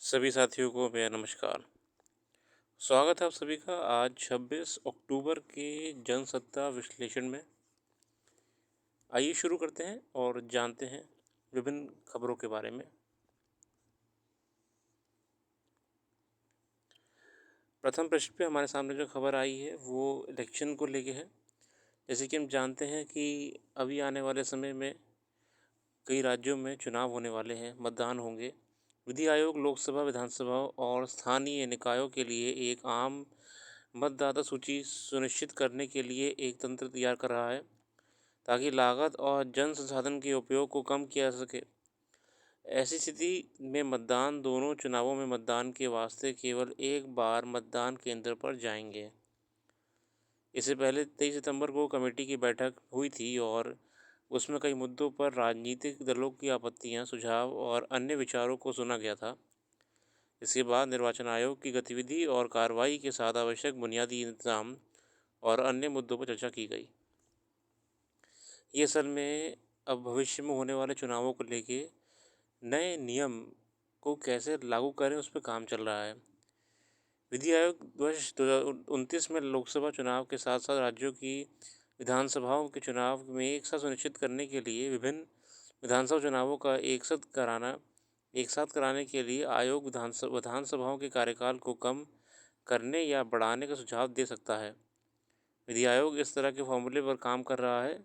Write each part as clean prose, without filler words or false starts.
सभी साथियों को मेरा नमस्कार। स्वागत है आप सभी का आज 26 अक्टूबर के जनसत्ता विश्लेषण में। आइए शुरू करते हैं और जानते हैं विभिन्न खबरों के बारे में। प्रथम पृष्ठ पे हमारे सामने जो खबर आई है वो इलेक्शन को लेके है। जैसे कि हम जानते हैं कि अभी आने वाले समय में कई राज्यों में चुनाव होने वाले हैं, मतदान होंगे। विधि आयोग लोकसभा, विधानसभा और स्थानीय निकायों के लिए एक आम मतदाता सूची सुनिश्चित करने के लिए एक तंत्र तैयार कर रहा है ताकि लागत और जन संसाधन के उपयोग को कम किया जा सके। ऐसी स्थिति में मतदान दोनों चुनावों में मतदान के वास्ते केवल एक बार मतदान केंद्र पर जाएंगे। इससे पहले 23 सितंबर को कमेटी की बैठक हुई थी और उसमें कई मुद्दों पर राजनीतिक दलों की आपत्तियां, सुझाव और अन्य विचारों को सुना गया था। इसके बाद निर्वाचन आयोग की गतिविधि और कार्रवाई के साथ आवश्यक बुनियादी इंतजाम और अन्य मुद्दों पर चर्चा की गई। ये असल में अब भविष्य में होने वाले चुनावों को लेके नए नियम को कैसे लागू करें उस पर काम चल रहा है। विधि आयोग वर्ष 2029 में लोकसभा चुनाव के साथ साथ राज्यों की विधानसभाओं के चुनाव में एक साथ सुनिश्चित करने के लिए विभिन्न विधानसभा चुनावों का एक साथ कराने के लिए आयोग विधानसभाओं के कार्यकाल को कम करने या बढ़ाने का सुझाव दे सकता है। विधि आयोग इस तरह के फॉर्मूले पर काम कर रहा है।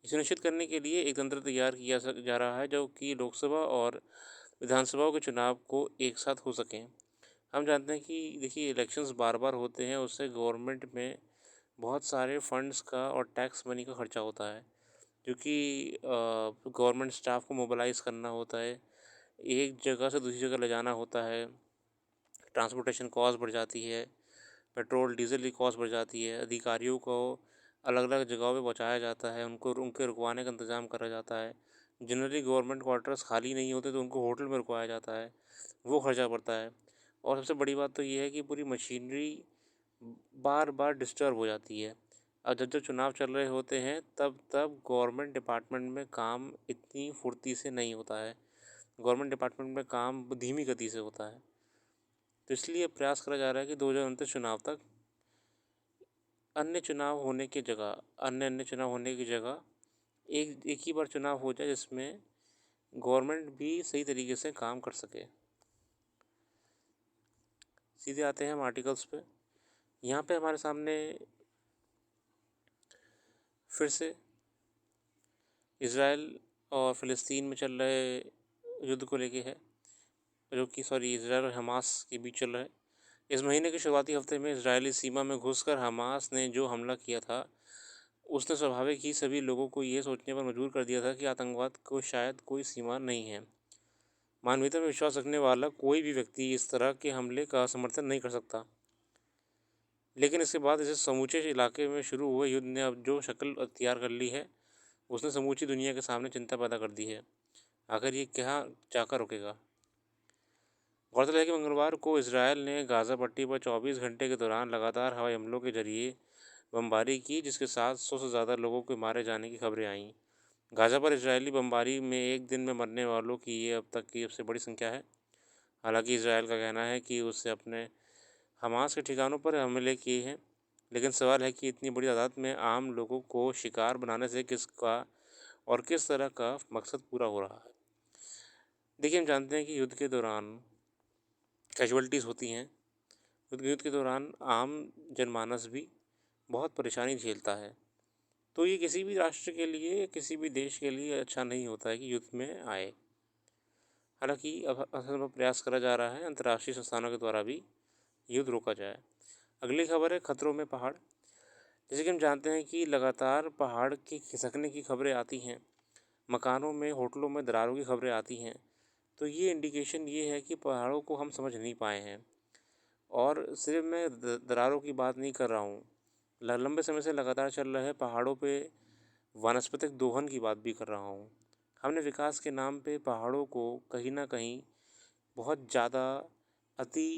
सुनिश्चित करने के लिए एक तंत्र तैयार किया जा रहा है जो कि लोकसभा और विधानसभाओं के चुनाव को एक साथ हो सकें। हम जानते हैं कि देखिए इलेक्शंस बार बार होते हैं, उससे गवर्नमेंट में बहुत सारे फंड्स का और टैक्स मनी का खर्चा होता है, क्योंकि गवर्नमेंट स्टाफ को मोबिलाइज़ करना होता है, एक जगह से दूसरी जगह ले जाना होता है, ट्रांसपोर्टेशन कॉस्ट बढ़ जाती है, पेट्रोल डीजल की कॉस्ट बढ़ जाती है, अधिकारियों को अलग अलग जगहों पे पहुंचाया जाता है, उनको उनके रुकवाने का इंतज़ाम करा जाता है। जनरली गवर्नमेंट क्वार्टर्स खाली नहीं होते तो उनको होटल में रुकवाया जाता है, वो खर्चा पड़ता है। और सबसे बड़ी बात तो ये है कि पूरी मशीनरी बार बार डिस्टर्ब हो जाती है। और जब जब चुनाव चल रहे होते हैं तब तब गवर्नमेंट डिपार्टमेंट में काम इतनी फुर्ती से नहीं होता है, गवर्नमेंट डिपार्टमेंट में काम धीमी गति से होता है। तो इसलिए प्रयास करा जा रहा है कि 2029 चुनाव तक अन्य अन्य चुनाव होने की जगह एक एक ही बार चुनाव हो जाए जिसमें गवर्नमेंट भी सही तरीके से काम कर सके। सीधे आते हैं हम आर्टिकल्स पे। यहाँ पे हमारे सामने फिर से इज़राइल और फ़िलिस्तीन में चल रहे युद्ध को लेके है, जो कि इज़राइल और हमास के बीच चल रहा है। इस महीने के शुरुआती हफ्ते में इजरायली सीमा में घुसकर हमास ने जो हमला किया था, उसने स्वाभाविक ही सभी लोगों को ये सोचने पर मजबूर कर दिया था कि आतंकवाद को शायद कोई सीमा नहीं है। मानवीयता में विश्वास रखने वाला कोई भी व्यक्ति इस तरह के हमले का समर्थन नहीं कर सकता। लेकिन इसके बाद इसे समूचे इलाके में शुरू हुए युद्ध ने अब जो शक्ल अख्तियार कर ली है, उसने समूची दुनिया के सामने चिंता पैदा कर दी है। आखिर ये क्या जाकर रुकेगा। गौरतलब है कि मंगलवार को इसराइल ने गाज़ा पट्टी पर 24 घंटे के दौरान लगातार हवाई हमलों के जरिए बमबारी की, जिसके साथ 100 से ज़्यादा लोगों के मारे जाने की खबरें आईं। गाज़ा पर इजरायली बमबारी में एक दिन में मरने वालों की ये अब तक की सबसे बड़ी संख्या है। हालांकि इसराइल का कहना है कि उससे अपने हमास के ठिकानों पर हमले किए हैं, लेकिन सवाल है कि इतनी बड़ी तादाद में आम लोगों को शिकार बनाने से किसका और किस तरह का मकसद पूरा हो रहा है। देखिए, हम जानते हैं कि युद्ध के दौरान कैजुअल्टीज़ होती हैं। युद्ध के दौरान आम जनमानस भी बहुत परेशानी झेलता है। तो ये किसी भी राष्ट्र के लिए, किसी भी देश के लिए अच्छा नहीं होता है कि युद्ध में आए। हालांकि अब असल में प्रयास करा जा रहा है अंतर्राष्ट्रीय संस्थानों के द्वारा भी युद्ध रोका जाए। अगली खबर है खतरों में पहाड़। जैसे कि हम जानते हैं कि लगातार पहाड़ के खिसकने की खबरें आती हैं, मकानों में, होटलों में दरारों की खबरें आती हैं। तो ये इंडिकेशन ये है कि पहाड़ों को हम समझ नहीं पाए हैं। और सिर्फ मैं दरारों की बात नहीं कर रहा हूँ, लंबे समय से लगातार चल रहे पहाड़ों पे वानस्पतिक दोहन की बात भी कर रहा हूँ। हमने विकास के नाम पे पहाड़ों को कहीं ना कहीं बहुत ज़्यादा अति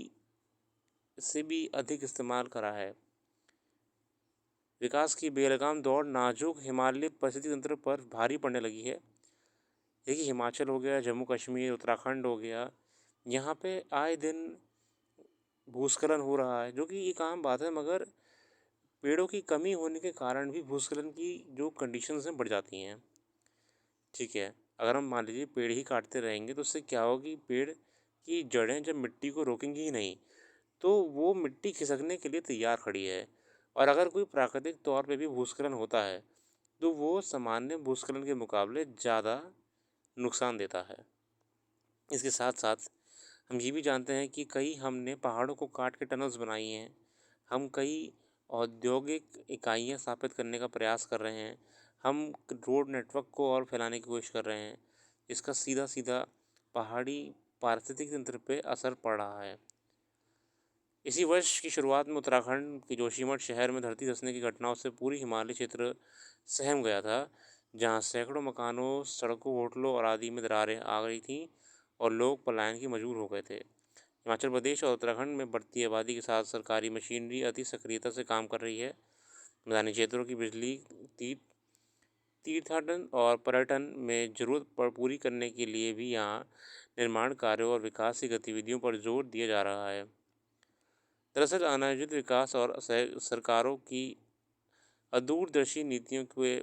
से भी अधिक इस्तेमाल करा है। विकास की बेलगाम दौड़ नाजुक हिमालय परिस्थिति तंत्र पर भारी पड़ने लगी है। देखिए, हिमाचल हो गया, जम्मू कश्मीर, उत्तराखंड हो गया, यहाँ पे आए दिन भूस्खलन हो रहा है, जो कि एक आम बात है, मगर पेड़ों की कमी होने के कारण भी भूस्खलन की जो कंडीशंस हैं बढ़ जाती हैं। ठीक है, अगर हम मान लीजिए पेड़ ही काटते रहेंगे तो उससे क्या होगी, पेड़ की जड़ें जब मिट्टी को रोकेंगी ही नहीं तो वो मिट्टी खिसकने के लिए तैयार खड़ी है। और अगर कोई प्राकृतिक तौर पे भी भूस्खलन होता है तो वो सामान्य भूस्खलन के मुकाबले ज़्यादा नुकसान देता है। इसके साथ साथ हम ये भी जानते हैं कि कई हमने पहाड़ों को काट के टनल्स बनाई हैं। हम कई औद्योगिक इकाइयाँ स्थापित करने का प्रयास कर रहे हैं। हम रोड नेटवर्क को और फैलाने की कोशिश कर रहे हैं। इसका सीधा सीधा पहाड़ी पारिस्थितिक तंत्र पे असर पड़ रहा है। इसी वर्ष की शुरुआत में उत्तराखंड के जोशीमठ शहर में धरती धंसने की घटनाओं से पूरी हिमालय क्षेत्र सहम गया था, जहां सैकड़ों मकानों, सड़कों, होटलों और आदि में दरारें आ गई थीं और लोग पलायन की मजबूर हो गए थे। हिमाचल प्रदेश और उत्तराखंड में बढ़ती आबादी के साथ सरकारी मशीनरी अति सक्रियता से काम कर रही है। मैदानी क्षेत्रों की बिजली ती तीर्थाटन और पर्यटन में ज़रूरत पर पूरी करने के लिए भी यहाँ निर्माण कार्यों और विकास की गतिविधियों पर जोर दिया जा रहा है। दरअसल अनायोजित विकास और सरकारों की अदूरदर्शी नीतियों के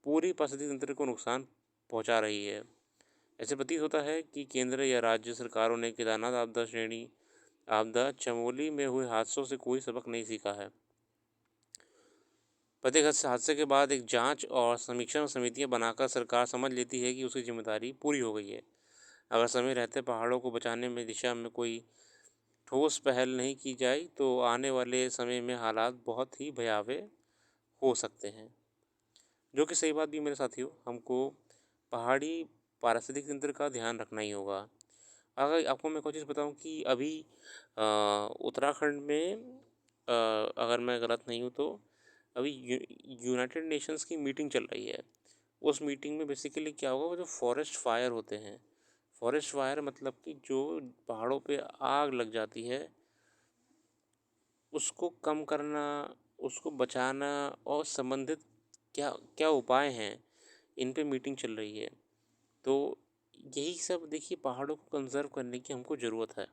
पूरी पारिस्थितिक तंत्र को नुकसान पहुंचा रही है। ऐसे प्रतीत होता है कि केंद्र या राज्य सरकारों ने केदारनाथ आपदा चमोली में हुए हादसों से कोई सबक नहीं सीखा है। प्रत्येक हादसे के बाद एक जांच और समीक्षा समितियां बनाकर सरकार समझ लेती है कि उसकी जिम्मेदारी पूरी हो गई है। अगर समय रहते पहाड़ों को बचाने में दिशा में कोई ठोस पहल नहीं की जाए तो आने वाले समय में हालात बहुत ही भयावह हो सकते हैं। जो कि सही बात भी मेरे साथियों, हमको पहाड़ी पारिस्थितिक तंत्र का ध्यान रखना ही होगा। अगर आपको मैं कुछ चीज़ बताऊं कि अभी उत्तराखंड में अगर मैं गलत नहीं हूँ तो अभी यूनाइटेड नेशंस की मीटिंग चल रही है। उस मीटिंग में बेसिकली क्या होगा, वो जो फॉरेस्ट फायर होते हैं, फॉरेस्ट फायर मतलब कि जो पहाड़ों पे आग लग जाती है उसको कम करना, उसको बचाना और संबंधित क्या क्या उपाय हैं, इन पे मीटिंग चल रही है। तो यही सब देखिए, पहाड़ों को कंज़र्व करने की हमको ज़रूरत है।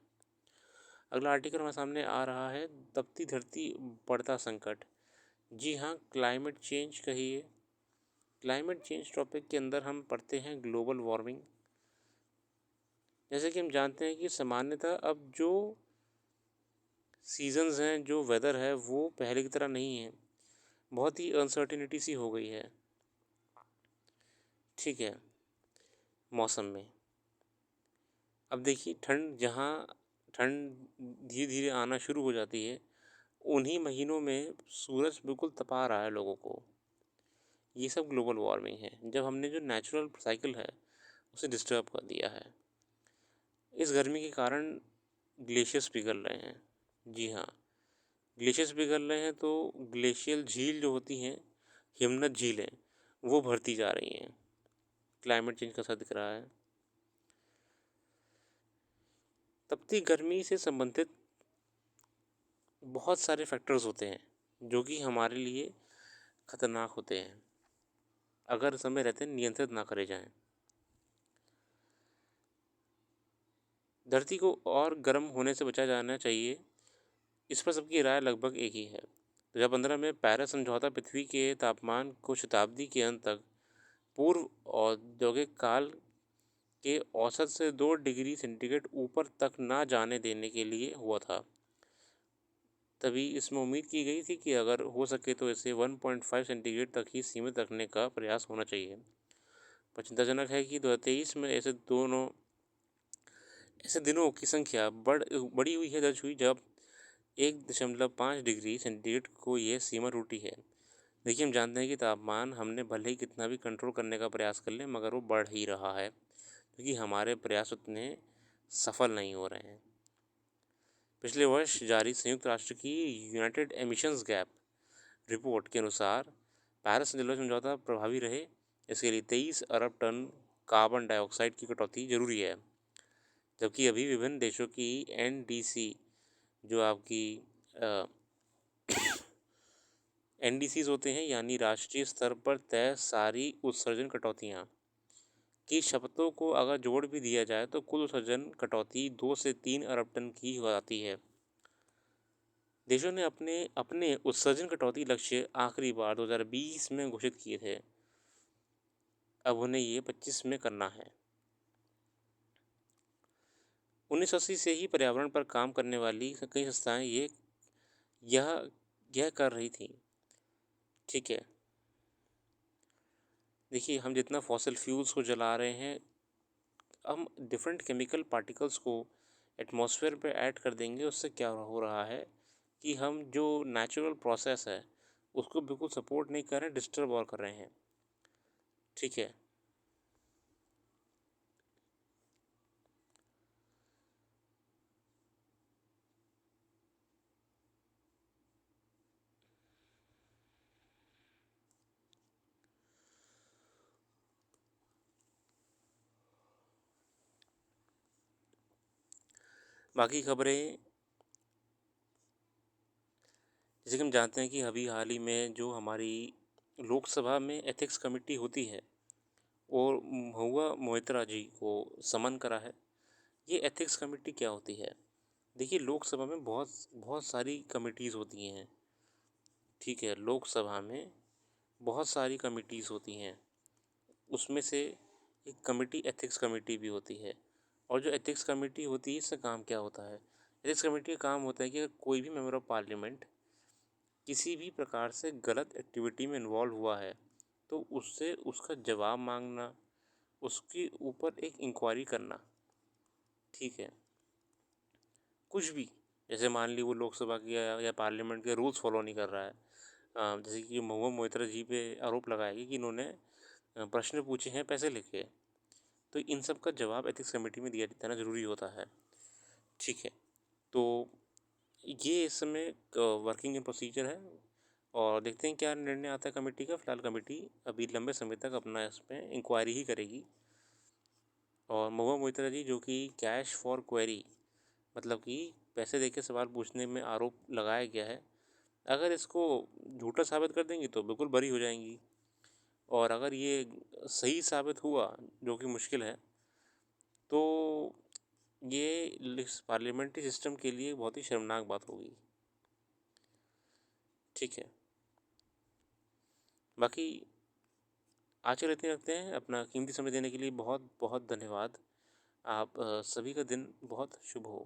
अगला आर्टिकल हमारे सामने आ रहा है, तपती धरती बढ़ता संकट। जी हाँ, क्लाइमेट चेंज कहिए। क्लाइमेट चेंज टॉपिक के अंदर हम पढ़ते हैं ग्लोबल वार्मिंग। जैसे कि हम जानते हैं कि सामान्यतः अब जो सीजन्स हैं, जो वेदर है वो पहले की तरह नहीं है, बहुत ही अनसर्टिनिटी सी हो गई है। ठीक है, मौसम में अब देखिए ठंड धीरे धीरे आना शुरू हो जाती है, उन्हीं महीनों में सूरज बिल्कुल तपा रहा है लोगों को। ये सब ग्लोबल वार्मिंग है, जब हमने जो नेचुरल साइकिल है उसे डिस्टर्ब कर दिया है। इस गर्मी के कारण ग्लेशियर्स पिघल रहे हैं। जी हाँ, ग्लेशियर्स पिघल रहे हैं तो ग्लेशियल झील जो होती हैं, हिमनद झीलें, वो भरती जा रही हैं। क्लाइमेट चेंज का असर दिख रहा है। तपती गर्मी से संबंधित बहुत सारे फैक्टर्स होते हैं जो कि हमारे लिए खतरनाक होते हैं अगर समय रहते नियंत्रित ना करे जाएं। धरती को और गर्म होने से बचा जाना चाहिए, इस पर सबकी राय लगभग एक ही है। 2015 में पेरिस समझौता पृथ्वी के तापमान को शताब्दी के अंत तक पूर्व औद्योगिक काल के औसत से 2 डिग्री सेंटीग्रेड ऊपर तक ना जाने देने के लिए हुआ था। तभी इसमें उम्मीद की गई थी कि अगर हो सके तो इसे 1.5 सेंटीग्रेड तक ही सीमित रखने का प्रयास होना चाहिए। पर चिंताजनक है कि 2023 में ऐसे दिनों की संख्या बड़ी हुई है, दर्ज हुई, जब 1.5 डिग्री सेंटीग्रेड को यह सीमा टूटी है। देखिए, हम जानते हैं कि तापमान हमने भले ही कितना भी कंट्रोल करने का प्रयास कर लें, मगर वो बढ़ ही रहा है क्योंकि हमारे प्रयास उतने सफल नहीं हो रहे हैं। पिछले वर्ष जारी संयुक्त राष्ट्र की यूनाइटेड एमिशंस गैप रिपोर्ट के अनुसार पेरिस जलवायु समझौता प्रभावी रहे, इसके लिए 23 अरब टन कार्बन डाइऑक्साइड की कटौती जरूरी है। जबकि अभी विभिन्न देशों की एनडीसी, जो आपकी एनडीसीज होते हैं, यानी राष्ट्रीय स्तर पर तय सारी उत्सर्जन कटौतियाँ कि शब्दों को अगर जोड़ भी दिया जाए तो कुल उत्सर्जन कटौती 2 से 3 अरब टन की हो जाती है। देशों ने अपने अपने उत्सर्जन कटौती लक्ष्य आखिरी बार 2020 में घोषित किए थे। अब उन्हें ये 25 में करना है। 1980 से ही पर्यावरण पर काम करने वाली कई संस्थाएं यह यह कर रही थी। ठीक है, देखिए हम जितना फॉसिल फ्यूल्स को जला रहे हैं, हम डिफरेंट केमिकल पार्टिकल्स को एटमॉस्फेयर पे ऐड कर देंगे। उससे क्या हो रहा है कि हम जो नेचुरल प्रोसेस है उसको बिल्कुल सपोर्ट नहीं कर रहे हैं, डिस्टर्ब और कर रहे हैं। ठीक है, बाकी खबरें, जैसे कि हम जानते हैं कि अभी हाल ही में जो हमारी लोकसभा में एथिक्स कमेटी होती है और महुआ मोइत्रा जी को समन करा है। ये एथिक्स कमेटी क्या होती है? देखिए, लोकसभा में बहुत बहुत सारी कमिटीज़ होती हैं। ठीक है, लोकसभा में बहुत सारी कमिटीज़ होती हैं। उसमें से एक कमेटी एथिक्स कमेटी भी होती है। और जो एथिक्स कमेटी होती है, इसका काम क्या होता है? एथिक्स कमेटी का काम होता है कि अगर कोई भी मेंबर ऑफ पार्लियामेंट किसी भी प्रकार से गलत एक्टिविटी में इन्वॉल्व हुआ है तो उससे उसका जवाब मांगना, उसके ऊपर एक इंक्वायरी करना। ठीक है, कुछ भी, जैसे मान ली वो लोकसभा की या पार्लियामेंट के रूल्स फॉलो नहीं कर रहा है। जैसे कि महुआ मोइत्रा जी पे आरोप लगाया कि इन्होंने प्रश्न पूछे हैं पैसे लेके। तो इन सब का जवाब एथिक्स कमेटी में दिया देना ज़रूरी होता है। ठीक है, तो ये इस समय वर्किंग इन प्रोसीजर है और देखते हैं क्या निर्णय आता है कमेटी का। फिलहाल कमेटी अभी लंबे समय तक अपना इसमें इंक्वायरी ही करेगी। और महुआ मोइत्रा जी, जो कि कैश फॉर क्वेरी, मतलब कि पैसे देके सवाल पूछने में आरोप लगाया गया है, अगर इसको झूठा साबित कर देंगी तो बिल्कुल बरी हो जाएंगी। और अगर ये सही साबित हुआ, जो कि मुश्किल है, तो ये इस पार्लियामेंट्री सिस्टम के लिए बहुत ही शर्मनाक बात होगी। ठीक है, बाकी आज के लिए इतने रखते हैं। अपना कीमती समय देने के लिए बहुत बहुत धन्यवाद। आप सभी का दिन बहुत शुभ हो।